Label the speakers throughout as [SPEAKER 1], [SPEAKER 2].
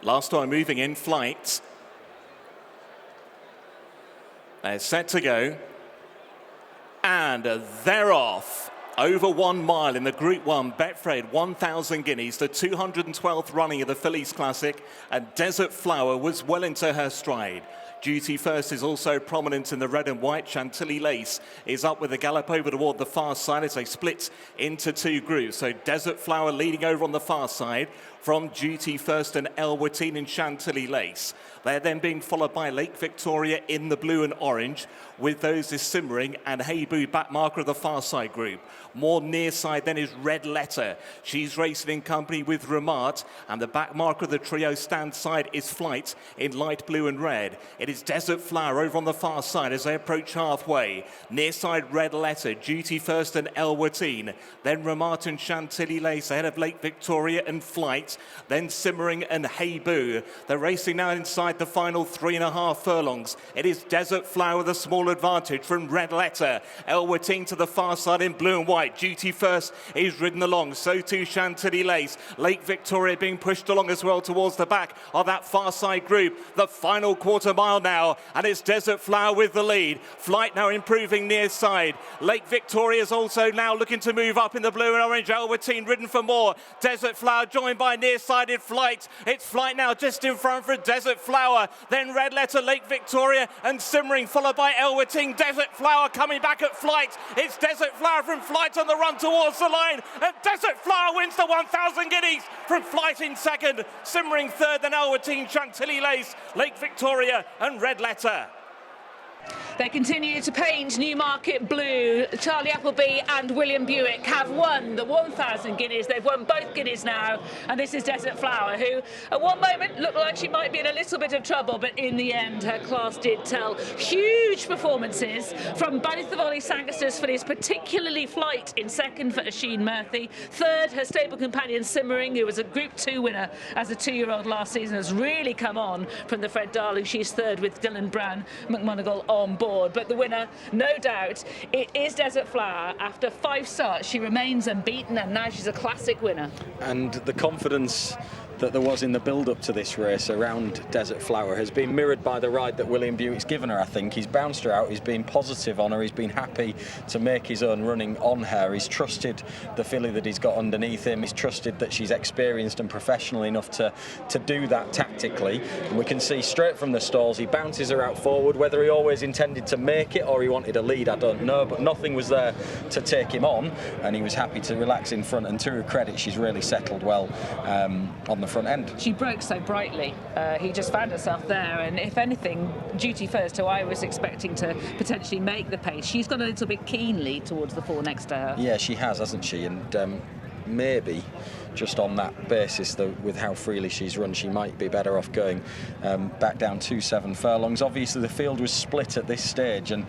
[SPEAKER 1] Last time moving in flight. They're set to go. And they're off. Over 1 mile in the Group 1, Betfred, 1,000 guineas, the 212th running of the Fillies Classic, and Desert Flower was well into her stride. Duty First is also prominent in the red and white. Chantilly Lace is up with a gallop over toward the far side as they split into 2 groups. So Desert Flower leading over on the far side from Duty First and Elwatine and Chantilly Lace. They're then being followed by Lake Victoria in the blue and orange, with those is Simmering and Hey Boo, back marker of the far side group. More near side then is Red Letter. She's racing in company with Ramart, and the back marker of the trio stand side is Flight in light blue and red. It is Desert Flower over on the far side as they approach halfway. Near side Red Letter, Duty First and Elwatine. Then Ramart and Chantilly Lace ahead of Lake Victoria and Flight. Then Simmering and Hey Boo. They're racing now inside the final 3.5 furlongs. It is Desert Flower, the small advantage from Red Letter. Elwatine to the far side in blue and white. Duty First is ridden along. So too Chantilly Lace. Lake Victoria being pushed along as well towards the back of that far side group. The final quarter mile now, and it's Desert Flower with the lead. Flight now improving near side. Lake Victoria is also now looking to move up in the blue and orange. Elwatine ridden for more. Desert Flower joined by near-sided Flight. It's Flight now just in front for Desert Flower. Then Red Letter, Lake Victoria and Simmering, followed by Elwatine. Desert Flower coming back at Flight. It's Desert Flower from Flight on the run towards the line. And Desert Flower wins the 1,000 guineas from Flight in second. Simmering third, then Elwatine, Chantilly Lace, Lake Victoria and Red Letter.
[SPEAKER 2] They continue to paint Newmarket blue. Charlie Appleby and William Buick have won the 1,000 guineas. They've won both guineas now, and this is Desert Flower, who at one moment looked like she might be in a little bit of trouble, but in the end her class did tell. Huge performances from both of Ollie Sangerster's fillies, particularly Flight in second for Oisin Murphy. Third, her stable companion Simmering, who was a Group 2 winner as a 2-year-old last season, has really come on from the Fred Darling. She's third with Dylan Brown McMonagle on board. But the winner, no doubt, it is Desert Flower. After 5 starts, she remains unbeaten, and now she's a classic winner.
[SPEAKER 3] And the confidence that there was in the build-up to this race around Desert Flower has been mirrored by the ride that William Buick's given her, I think. He's bounced her out, he's been positive on her, he's been happy to make his own running on her. He's trusted the filly that he's got underneath him, he's trusted that she's experienced and professional enough to do that tactically. And we can see straight from the stalls, he bounces her out forward. Whether he always intended to make it or he wanted a lead, I don't know, but nothing was there to take him on, and he was happy to relax in front. And to her credit, she's really settled well on the front end.
[SPEAKER 2] She broke so brightly. He just found herself there, and if anything, Duty First, who I was expecting to potentially make the pace, she's gone a little bit keenly towards the 4 next to her.
[SPEAKER 3] Yeah, she has, hasn't she? And maybe just on that basis, though, with how freely she's run, she might be better off going back down 2-7 furlongs. Obviously, the field was split at this stage, and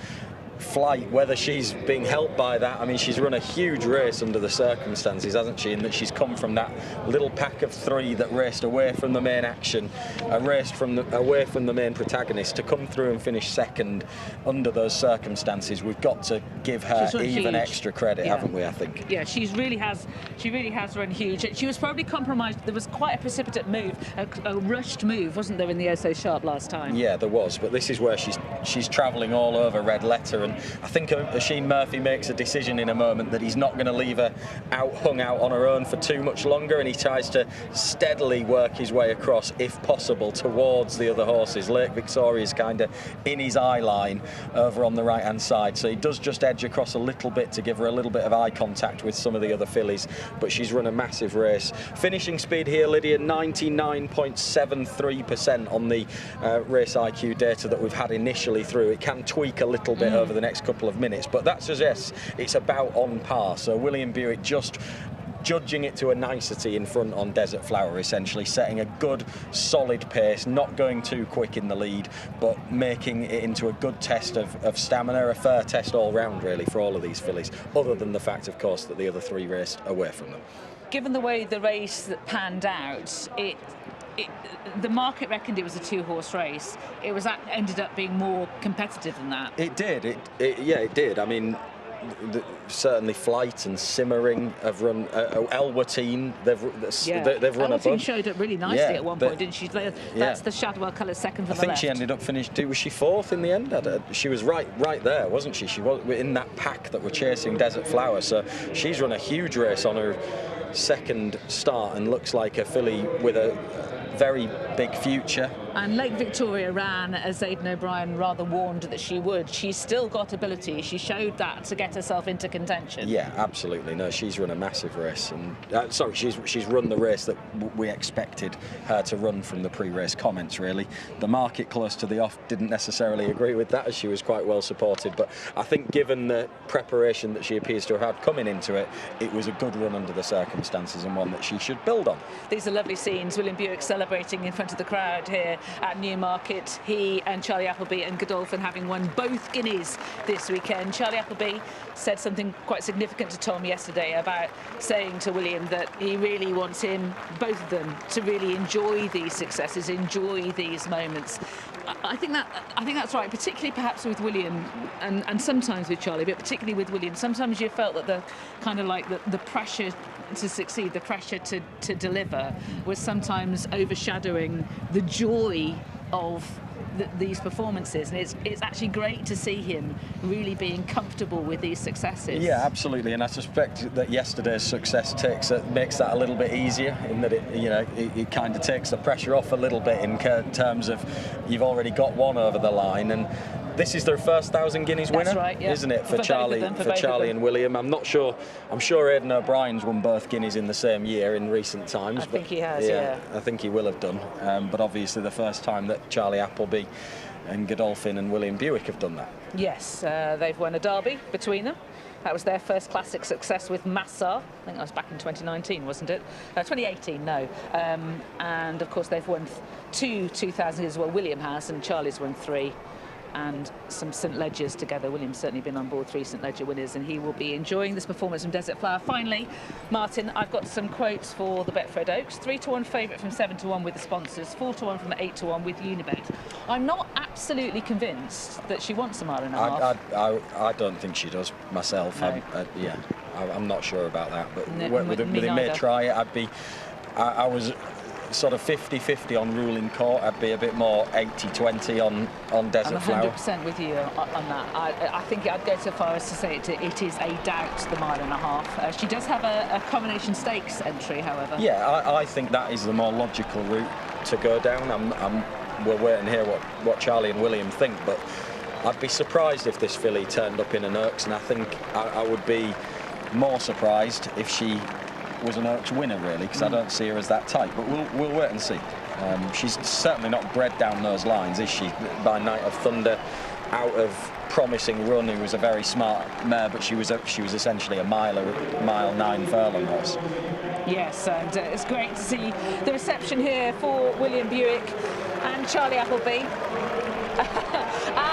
[SPEAKER 3] Flight, whether she's being helped by that, I mean, she's run a huge race under the circumstances, hasn't she? In that she's come from that little pack of 3 that raced away from the main action, away from the main protagonist, to come through and finish second under those circumstances. We've got to give her even extra credit, haven't we? I think.
[SPEAKER 2] Yeah, she really has run huge. She was probably compromised. There was quite a precipitate move, a rushed move, wasn't there, in the Oh So Sharp last time?
[SPEAKER 3] Yeah, there was. But this is where she's travelling all over Red Letter. And I think Oisin Murphy makes a decision in a moment that he's not going to leave her hung out on her own for too much longer, and he tries to steadily work his way across, if possible, towards the other horses. Lake Victoria's kind of in his eye line over on the right-hand side, so he does just edge across a little bit to give her a little bit of eye contact with some of the other fillies, but she's run a massive race. Finishing speed here, Lydia, 99.73% on the race IQ data that we've had initially through. It can tweak a little bit over the next couple of minutes, but that suggests it's about on par. So William Buick just judging it to a nicety in front on Desert Flower, essentially setting a good solid pace, not going too quick in the lead, but making it into a good test of stamina, a fair test all round really for all of these fillies, other than the fact of course that the other 3 raced away from them.
[SPEAKER 2] Given the way the race panned out, the market reckoned it was a 2-horse race. Ended up being more competitive than that.
[SPEAKER 3] It did. It did. I mean, certainly Flight and Simmering have run. Elwatine, they've run
[SPEAKER 2] Elwatine
[SPEAKER 3] above.
[SPEAKER 2] showed up really nicely at one point, didn't she? That's the Shadwell colour second from the left.
[SPEAKER 3] I think she ended up was she fourth in the end? She was right there, wasn't she? She was in that pack that were chasing Desert Flower. So she's run a huge race on her second start and looks like a filly with a very big future.
[SPEAKER 2] And Lake Victoria ran, as Aidan O'Brien rather warned that she would. She's still got ability. She showed that to get herself into contention.
[SPEAKER 3] Yeah, absolutely. No, she's run a massive race, and she's run the race that we expected her to run from the pre-race comments. Really, the market close to the off didn't necessarily agree with that, as she was quite well supported. But I think, given the preparation that she appears to have had coming into it, it was a good run under the circumstances and one that she should build on.
[SPEAKER 2] These are lovely scenes. William Buick celebrating in front of the crowd here at Newmarket. He and Charlie Appleby and Godolphin having won both Guineas this weekend. Charlie Appleby said something quite significant to Tom yesterday about saying to William that he really wants both of them, to really enjoy these successes, enjoy these moments. I think that's right, particularly perhaps with William and sometimes with Charlie, but particularly with William. Sometimes you felt that the kind of like the pressure to succeed, the pressure to deliver was sometimes overshadowing the joy of these performances, and it's actually great to see him really being comfortable with these successes.
[SPEAKER 3] Yeah, absolutely, and I suspect that yesterday's success makes that a little bit easier, in that it kind of takes the pressure off a little bit in terms of you've already got one over the line, and this is their first 1,000 Guineas winner,
[SPEAKER 2] right, yeah.
[SPEAKER 3] Isn't it, for Charlie and William? I'm sure Aidan O'Brien's won both Guineas in the same year in recent times.
[SPEAKER 2] I think he has, yeah.
[SPEAKER 3] I think he will have done, but obviously the first time that Charlie Appleby and Godolphin and William Buick have done that.
[SPEAKER 2] Yes, they've won a derby between them. That was their first classic success with Massar. I think that was back in 2019, wasn't it? 2018, no. And of course they've won two 2000 as well. William has, and Charlie's won 3. And some St Ledgers together. William's certainly been on board 3 St Ledger winners, and he will be enjoying this performance from Desert Flower. Finally, Martin, I've got some quotes for the Betfred Oaks. 3-1 favourite from 7-1 with the sponsors, 4-1 from 8-1 with Unibet. I'm not absolutely convinced that she wants a mile and a half.
[SPEAKER 3] I don't think she does myself.
[SPEAKER 2] No.
[SPEAKER 3] I'm not sure about that, but
[SPEAKER 2] me
[SPEAKER 3] may try it. I was sort of 50-50 on Ruling Court. I'd be a bit more 80-20 on Desert Flower.
[SPEAKER 2] I'm 100% with you on that. I think I'd go so far as to say it is a doubt, the mile and a half. She does have a combination stakes entry, however.
[SPEAKER 3] Yeah, I think that is the more logical route to go down. We're waiting to hear what Charlie and William think, but I'd be surprised if this filly turned up in an Oaks, and I think I would be more surprised if she was an Oaks winner, really, because I don't see her as that type, but we'll wait and see. She's certainly not bred down those lines, is she? By Night of Thunder, out of Promising Run, who was a very smart mare, but she was essentially a mile 9 furlong horse.
[SPEAKER 2] Yes, and it's great to see the reception here for William Buick and Charlie Appleby.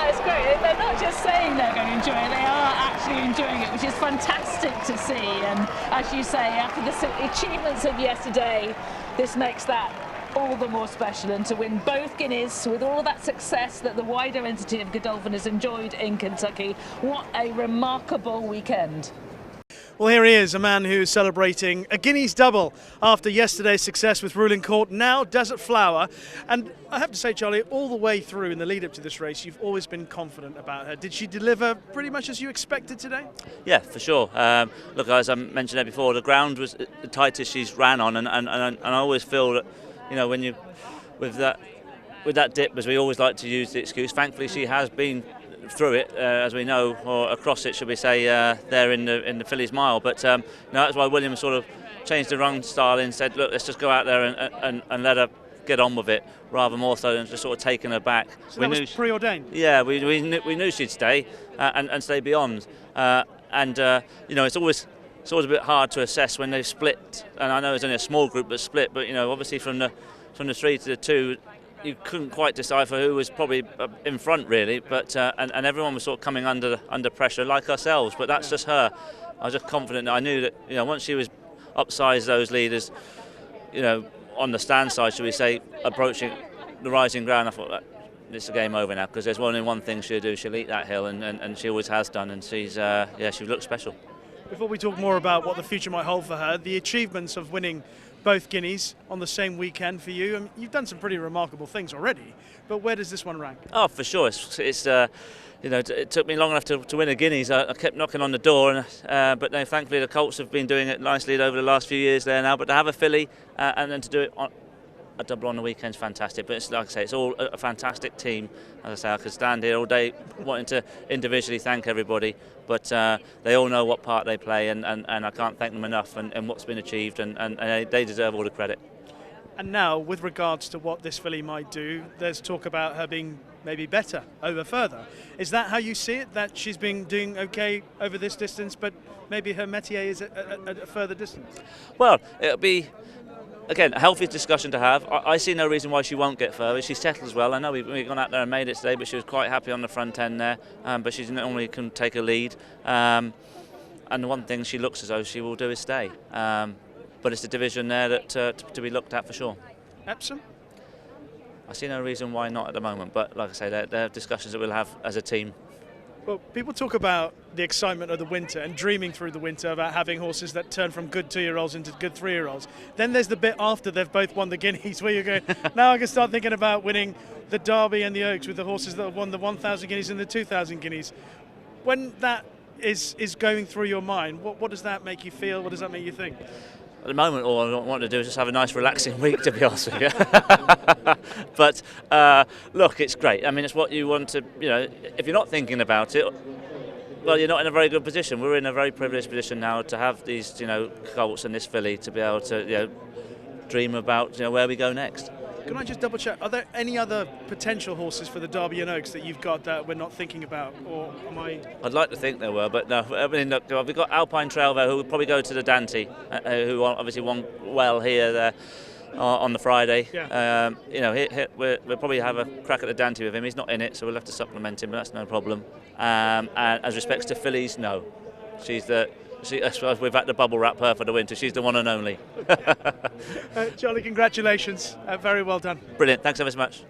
[SPEAKER 2] It's great. They're not just saying they're going to enjoy it, they are actually enjoying it, which is fantastic to see. And as you say, after the achievements of yesterday, this makes that all the more special. And to win both Guineas with all of that success that the wider entity of Godolphin has enjoyed in Kentucky, what a remarkable weekend.
[SPEAKER 4] Well, here he is, a man who's celebrating a Guineas double after yesterday's success with Ruling Court, now Desert Flower. And I have to say, Charlie, all the way through in the lead up to this race, you've always been confident about her. Did she deliver pretty much as you expected today?
[SPEAKER 5] Yeah, for sure. Look, as I mentioned there before, the ground was the tightest she's ran on, and I always feel that, when you with that dip, as we always like to use the excuse, thankfully she has been through it, as we know, or across it, should we say, there in the fillies mile. But that's why William sort of changed the run style and said, look, let's just go out there and let her get on with it, rather more so than just sort of taking her back.
[SPEAKER 4] So that was preordained?
[SPEAKER 5] Yeah, we knew she'd stay and stay beyond. It's always a bit hard to assess when they've split, and I know it's only a small group that split, but obviously from the 3 to the 2, you couldn't quite decipher who was probably in front, really, but and everyone was sort of coming under pressure like ourselves. But that's just her. I was just confident that I knew that once she was upsized those leaders, on the stand side, should we say, approaching the rising ground, I thought that it's a game over now, because there's only one thing she'll do. She'll eat that hill, and she always has done, and she's she looks special.
[SPEAKER 4] Before we talk more about what the future might hold for her, the achievements of winning both Guineas on the same weekend for you, I mean, you've done some pretty remarkable things already, but where does this one rank?
[SPEAKER 5] Oh, for sure. It's it took me long enough to win a Guineas. I kept knocking on the door, but no, thankfully the Colts have been doing it nicely over the last few years there now. But to have a filly and then to do it on a double on the weekend is fantastic. But it's, like I say, it's all a fantastic team. As I say, I could stand here all day wanting to individually thank everybody, but they all know what part they play, and I can't thank them enough and what's been achieved, and they deserve all the credit.
[SPEAKER 4] And now, with regards to what this filly might do, there's talk about her being maybe better over further. Is that how you see it, that she's been doing okay over this distance, but maybe her métier is at a further distance?
[SPEAKER 5] Well, it'll be, again, a healthy discussion to have. I see no reason why she won't get further. She settles well. I know we've gone out there and made it today, but she was quite happy on the front end there. But she normally can take a lead. And the one thing she looks as though she will do is stay. But it's a division there that to be looked at for sure.
[SPEAKER 4] Epsom?
[SPEAKER 5] I see no reason why not at the moment. But like I say, they're discussions that we'll have as a team.
[SPEAKER 4] Well, people talk about the excitement of the winter and dreaming through the winter about having horses that turn from good 2-year-olds into good 3-year-olds. Then there's the bit after they've both won the Guineas where you go, now I can start thinking about winning the Derby and the Oaks with the horses that have won the 1,000 Guineas and the 2,000 Guineas. When that is going through your mind, what does that make you feel? What does that make you think?
[SPEAKER 5] At the moment, all I want to do is just have a nice, relaxing week, to be honest with you. But look, it's great. I mean, it's what you want to, if you're not thinking about it, well, you're not in a very good position. We're in a very privileged position now to have these, colts and this filly to be able to, dream about, where we go next.
[SPEAKER 4] Can I just double check? Are there any other potential horses for the Derby and Oaks that you've got that we're not thinking about, or am I?
[SPEAKER 5] I'd like to think there were, but no. I mean, look, we've got Alpine Trail there, who will probably go to the Dante, who obviously won well here on the Friday.
[SPEAKER 4] Yeah.
[SPEAKER 5] We'll probably have a crack at the Dante with him. He's not in it, so we'll have to supplement him, but that's no problem. And as respects to fillies, no. We've had to bubble wrap her for the winter. She's the one and only.
[SPEAKER 4] Charlie, congratulations. Very well done.
[SPEAKER 5] Brilliant. Thanks ever so much.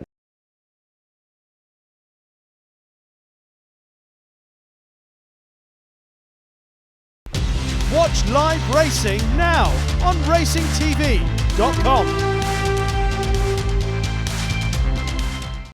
[SPEAKER 4] Watch live racing now on racingtv.com.